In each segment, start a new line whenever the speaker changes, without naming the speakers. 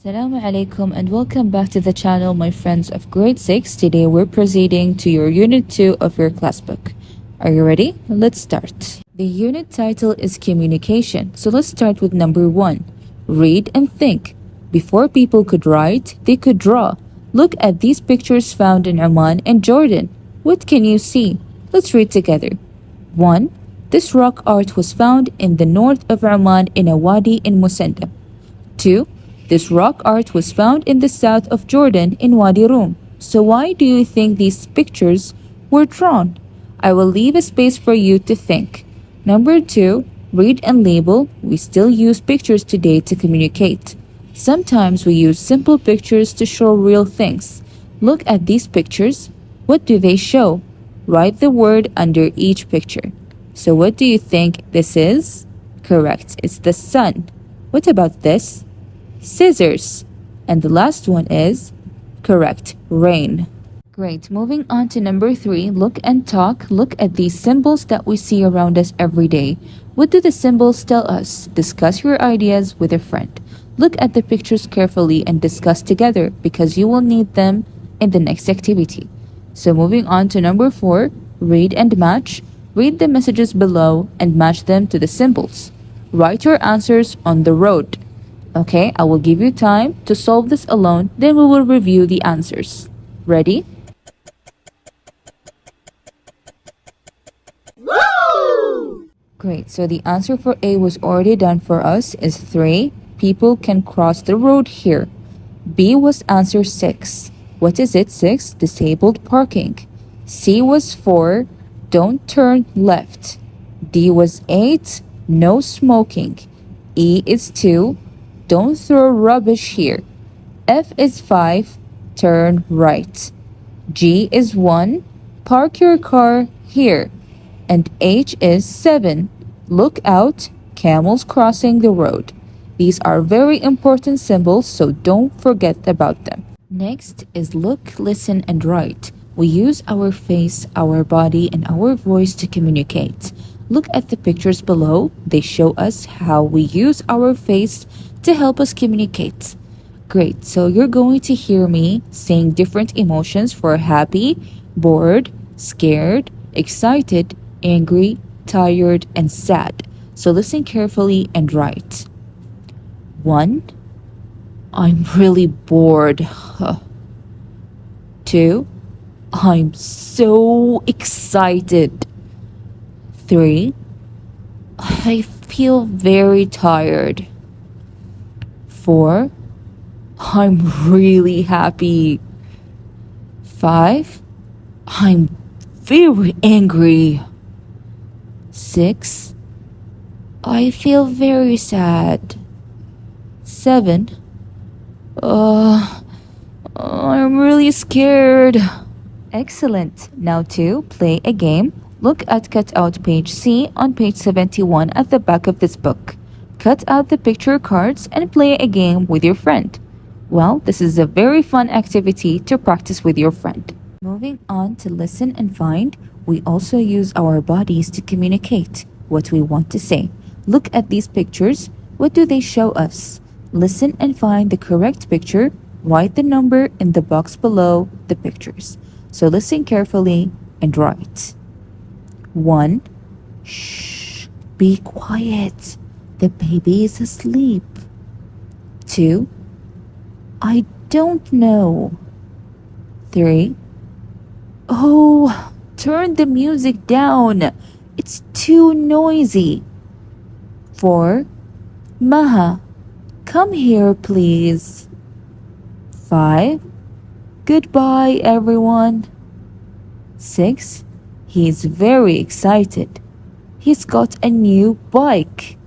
Assalamu alaikum and welcome back to the channel, my friends of grade 6. Today we're proceeding to your unit 2 of your class book. Are you ready? Let's start. The unit title is communication. So let's start with number 1. Read and think. Before people could write, they could draw. Look at these pictures found in Oman and Jordan. What can you see? Let's read together. 1. This rock art was found in the north of Oman in a wadi in Musandam. 2. This rock art was found in the south of Jordan in Wadi Rum. So why do you think these pictures were drawn? I will leave a space for you to think. Number 2, read and label. We still use pictures today to communicate. Sometimes we use simple pictures to show real things. Look at these pictures. What do they show? Write the word under each picture. So what do you think this is? Correct, it's the sun. What about this? Scissors. And the last one is correct, rain. Great. Moving on to number 3, look and talk. Look at these symbols that we see around us every day. What do the symbols tell us? Discuss your ideas with a friend. Look at the pictures carefully and discuss together because you will need them in the next activity. So moving on to number 4, read and match. Read the messages below and match them to the symbols. Write your answers on the road. Okay, I will give you time to solve this alone, then we will review the answers. Ready? Woo! Great, so the answer for A was already done for us is 3. People can cross the road here. B was answer 6. What is it? 6. Disabled parking. C was 4. Don't turn left. D was 8. No smoking. E is 2. Don't throw rubbish here. F is 5. Turn right. G is 1. Park your car here. And H is 7. Look out, camels crossing the road. These are very important symbols, so don't forget about them. Next is look, listen, and write. We use our face, our body, and our voice to communicate. Look at the pictures below. They show us how we use our face to help us communicate. Great, so you're going to hear me saying different emotions for happy, bored, scared, excited, angry, tired, and sad. So listen carefully and write. 1. I'm really bored. 2. I'm so excited. 3. I feel very tired. 4. I'm really happy. 5. I'm very angry. 6. I feel very sad. 7. I'm really scared. Excellent. Now to play a game. Look at cutout page C on page 71 at the back of this book. Cut out the picture cards and play a game with your friend. Well, this is a very fun activity to practice with your friend. Moving on to listen and find, we also use our bodies to communicate what we want to say. Look at these pictures. What do they show us? Listen and find the correct picture. Write the number in the box below the pictures. So listen carefully and write. 1. Shh, be quiet. The baby is asleep. 2. I don't know. 3. Oh, turn the music down. It's too noisy. 4. Maha, come here please. 5. Goodbye everyone. 6. He's very excited. He's got a new bike.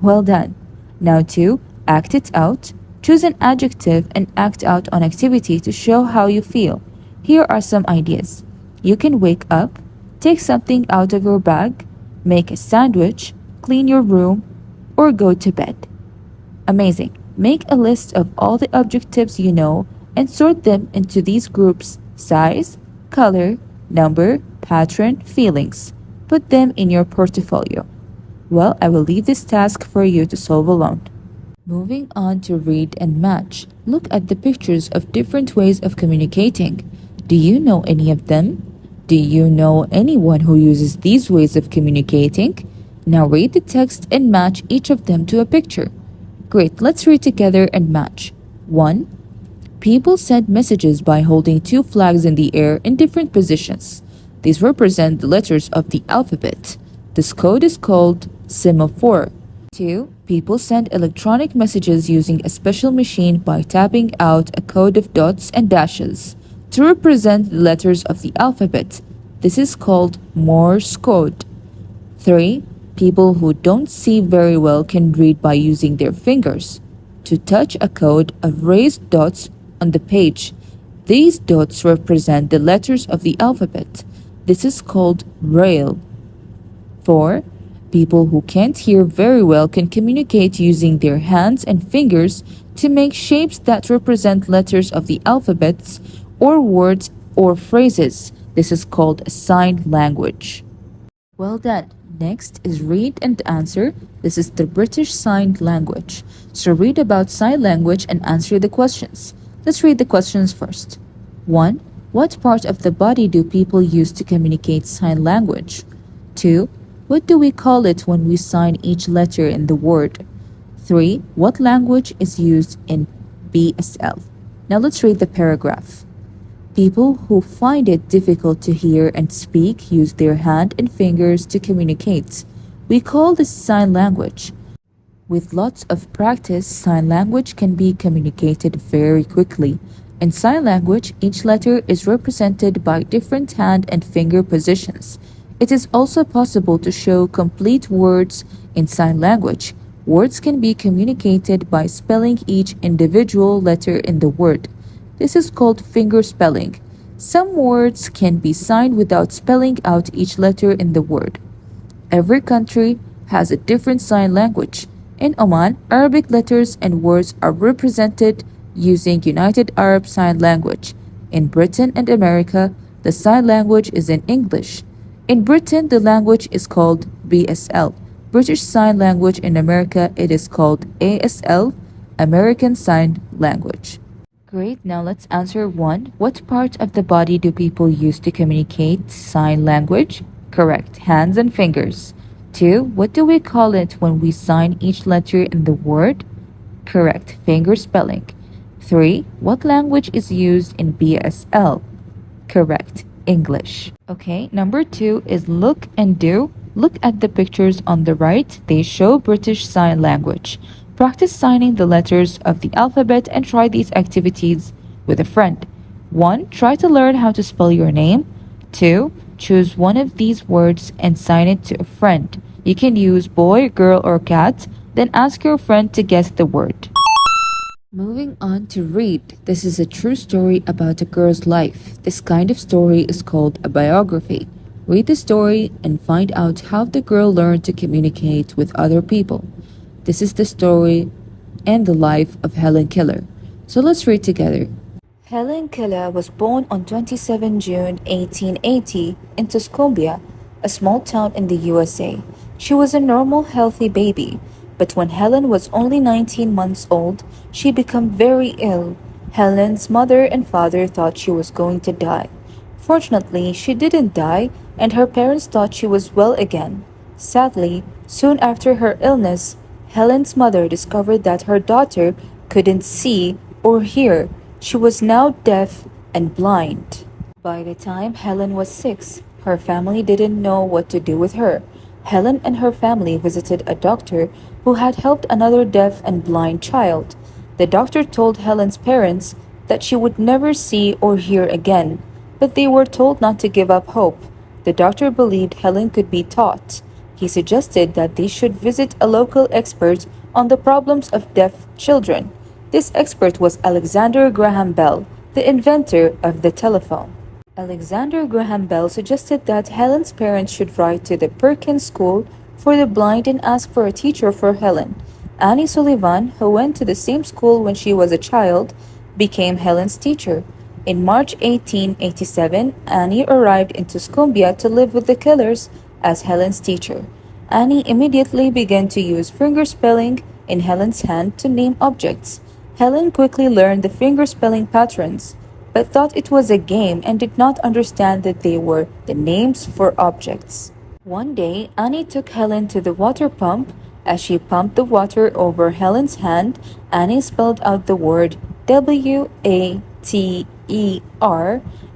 Well done. Now to act it out. Choose an adjective and act out an activity to show how you feel. Here are some ideas. You can wake up, take something out of your bag, make a sandwich, clean your room, or go to bed. Amazing. Make a list of all the adjectives you know and sort them into these groups: size, color, number, pattern, feelings. Put them in your portfolio. Well, I will leave this task for you to solve alone. Moving on to read and match. Look at the pictures of different ways of communicating. Do you know any of them? Do you know anyone who uses these ways of communicating? Now read the text and match each of them to a picture. Great, let's read together and match. 1. People send messages by holding two flags in the air in different positions. These represent the letters of the alphabet. This code is called semaphore. 2. People send electronic messages using a special machine by tapping out a code of dots and dashes to represent the letters of the alphabet. This is called Morse code. 3. People who don't see very well can read by using their fingers to touch a code of raised dots on the page. These dots represent the letters of the alphabet. This is called Braille. 4. People who can't hear very well can communicate using their hands and fingers to make shapes that represent letters of the alphabets or words or phrases. This is called a sign language. Well done. Next is read and answer. This is the British Sign Language. So read about sign language and answer the questions. Let's read the questions first. 1. What part of the body do people use to communicate sign language? 2. What do we call it when we sign each letter in the word? 3. What language is used in BSL? Now let's read the paragraph. People who find it difficult to hear and speak use their hand and fingers to communicate. We call this sign language. With lots of practice, sign language can be communicated very quickly. In sign language, each letter is represented by different hand and finger positions. It is also possible to show complete words in sign language. Words can be communicated by spelling each individual letter in the word. This is called finger spelling. Some words can be signed without spelling out each letter in the word. Every country has a different sign language. In Oman, Arabic letters and words are represented using United Arab Sign Language. In Britain and America, the sign language is in English. In Britain, the language is called BSL. British Sign Language. In America, it is called ASL, American Sign Language. Great, now let's answer 1. What part of the body do people use to communicate sign language? Correct, hands and fingers. 2. What do we call it when we sign each letter in the word? Correct, finger spelling. 3. What language is used in BSL? Correct, English. Okay, number 2 is look and do. Look at the pictures on the right. They show British Sign Language. Practice signing the letters of the alphabet and try these activities with a friend. 1. Try to learn how to spell your name. 2. Choose one of these words and sign it to a friend. You can use boy, girl, or cat. Then ask your friend to guess the word. Moving on to read. This is a true story about a girl's life. This kind of story is called a biography. Read the story and find out how the girl learned to communicate with other people. This is the story and the life of Helen Keller. So let's read together. Helen Keller was born on 27 June 1880 in Tuscumbia, a small town in the USA. She was a normal, healthy baby. But when Helen was only 19 months old, she became very ill. Helen's mother and father thought she was going to die. Fortunately, she didn't die, and her parents thought she was well again. Sadly, soon after her illness, Helen's mother discovered that her daughter couldn't see or hear. She was now deaf and blind. By the time Helen was 6, her family didn't know what to do with her. Helen and her family visited a doctor who had helped another deaf and blind child. The doctor told Helen's parents that she would never see or hear again, but they were told not to give up hope. The doctor believed Helen could be taught. He suggested that they should visit a local expert on the problems of deaf children. This expert was Alexander Graham Bell, the inventor of the telephone. Alexander Graham Bell suggested that Helen's parents should write to the Perkins School for the Blind and ask for a teacher for Helen. Annie Sullivan, who went to the same school when she was a child, became Helen's teacher. In March 1887, Annie arrived in Tuscumbia to live with the Kellers as Helen's teacher. Annie immediately began to use finger spelling in Helen's hand to name objects. Helen quickly learned the finger spelling patterns, but thought it was a game and did not understand that they were the names for objects. One day, Annie took Helen to the water pump. As she pumped the water over Helen's hand, Annie spelled out the word WATER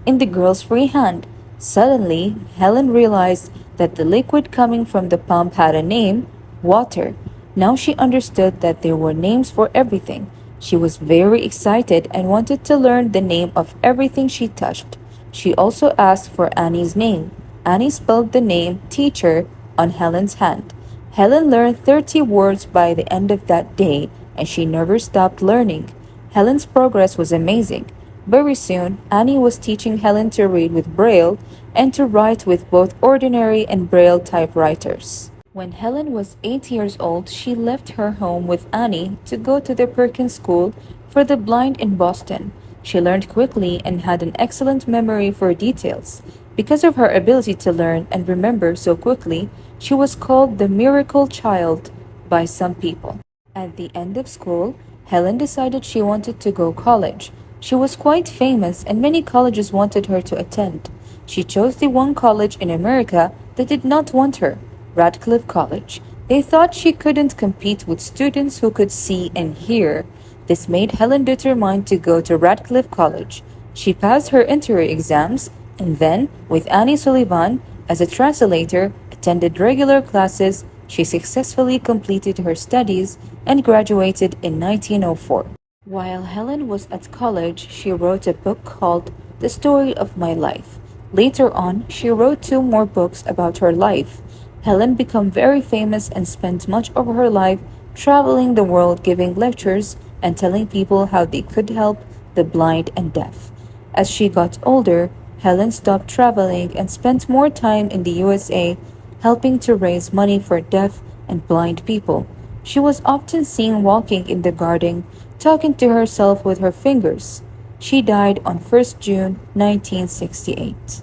in the girl's free hand. Suddenly, Helen realized that the liquid coming from the pump had a name, water. Now she understood that there were names for everything. She was very excited and wanted to learn the name of everything she touched. She also asked for Annie's name. Annie spelled the name teacher on Helen's hand. Helen learned 30 words by the end of that day, and she never stopped learning. Helen's progress was amazing. Very soon, Annie was teaching Helen to read with Braille and to write with both ordinary and Braille typewriters. When Helen was 8 years old, she left her home with Annie to go to the Perkins School for the Blind in Boston. She learned quickly and had an excellent memory for details. Because of her ability to learn and remember so quickly, she was called the Miracle Child by some people. At the end of school, Helen decided she wanted to go college. She was quite famous and many colleges wanted her to attend. She chose the one college in America that did not want her, Radcliffe College. They thought she couldn't compete with students who could see and hear. This made Helen determined to go to Radcliffe College. She passed her entry exams and then, with Annie Sullivan as a translator, attended regular classes. She successfully completed her studies and graduated in 1904. While Helen was at college, she wrote a book called The Story of My Life. Later on, she wrote 2 more books about her life. Helen became very famous and spent much of her life traveling the world giving lectures and telling people how they could help the blind and deaf. As she got older, Helen stopped traveling and spent more time in the USA helping to raise money for deaf and blind people. She was often seen walking in the garden, talking to herself with her fingers. She died on 1st June 1968.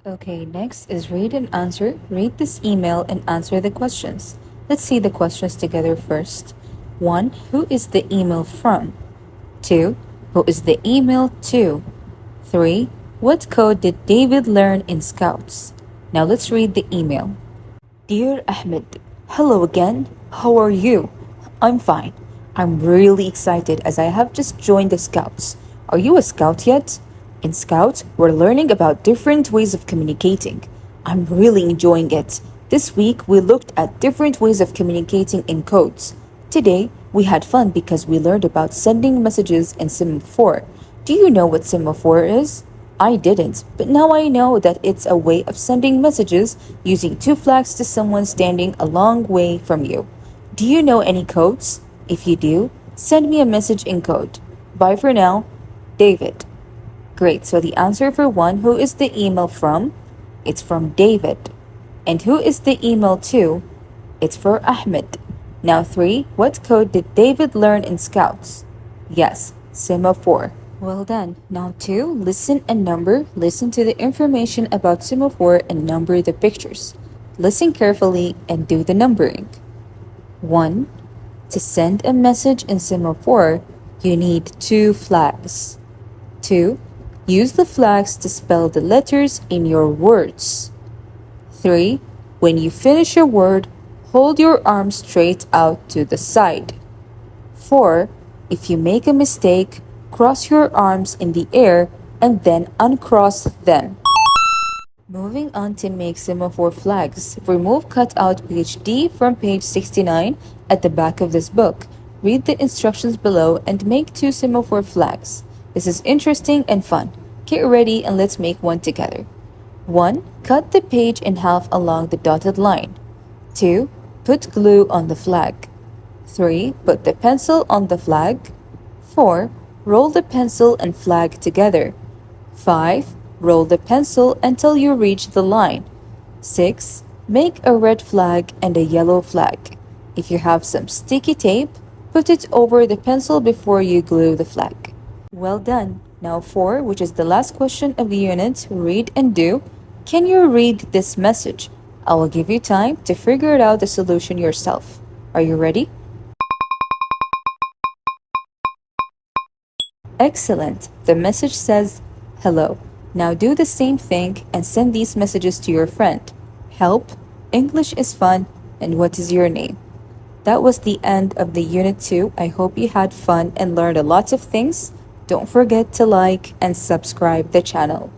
Okay, next is read and answer. Read this email and answer the questions. Let's see the questions together first. 1. Who is the email from? 2. Who is the email to? 3. What code did David learn in Scouts? Now let's read the email. Dear Ahmed, hello again. How are you? I'm fine. I'm really excited as I have just joined the Scouts. Are you a Scout yet? In Scouts, we're learning about different ways of communicating. I'm really enjoying it. This week, we looked at different ways of communicating in codes. Today, we had fun because we learned about sending messages in semaphore. Do you know what semaphore is? I didn't, but now I know that it's a way of sending messages using 2 flags to someone standing a long way from you. Do you know any codes? If you do, send me a message in code. Bye for now, David. Great, so the answer for 1, who is the email from? It's from David. And who is the email to? It's for Ahmed. Now 3, what code did David learn in Scouts? Yes, semaphore. Well done. Now 2, listen and number. Listen to the information about semaphore and number the pictures. Listen carefully and do the numbering. 1. To send a message in semaphore, you need 2 flags. 2. Use the flags to spell the letters in your words. 3. When you finish your word, hold your arms straight out to the side. 4. If you make a mistake, cross your arms in the air and then uncross them. Moving on to make semaphore flags. Remove cutout page D from page 69 at the back of this book. Read the instructions below and make 2 semaphore flags. This is interesting and fun. Get ready and let's make one together. 1. Cut the page in half along the dotted line. 2. Put glue on the flag. 3. Put the pencil on the flag. 4. Roll the pencil and flag together. 5. Roll the pencil until you reach the line. 6. Make a red flag and a yellow flag. If you have some sticky tape, put it over the pencil before you glue the flag. Well done. Now 4, which is the last question of the unit, read and do. Can you read this message? I will give you time to figure out the solution yourself. Are you ready? Excellent. The message says, hello. Now do the same thing and send these messages to your friend. Help, English is fun, and what is your name? That was the end of the Unit 2. I hope you had fun and learned a lot of things. Don't forget to like and subscribe the channel.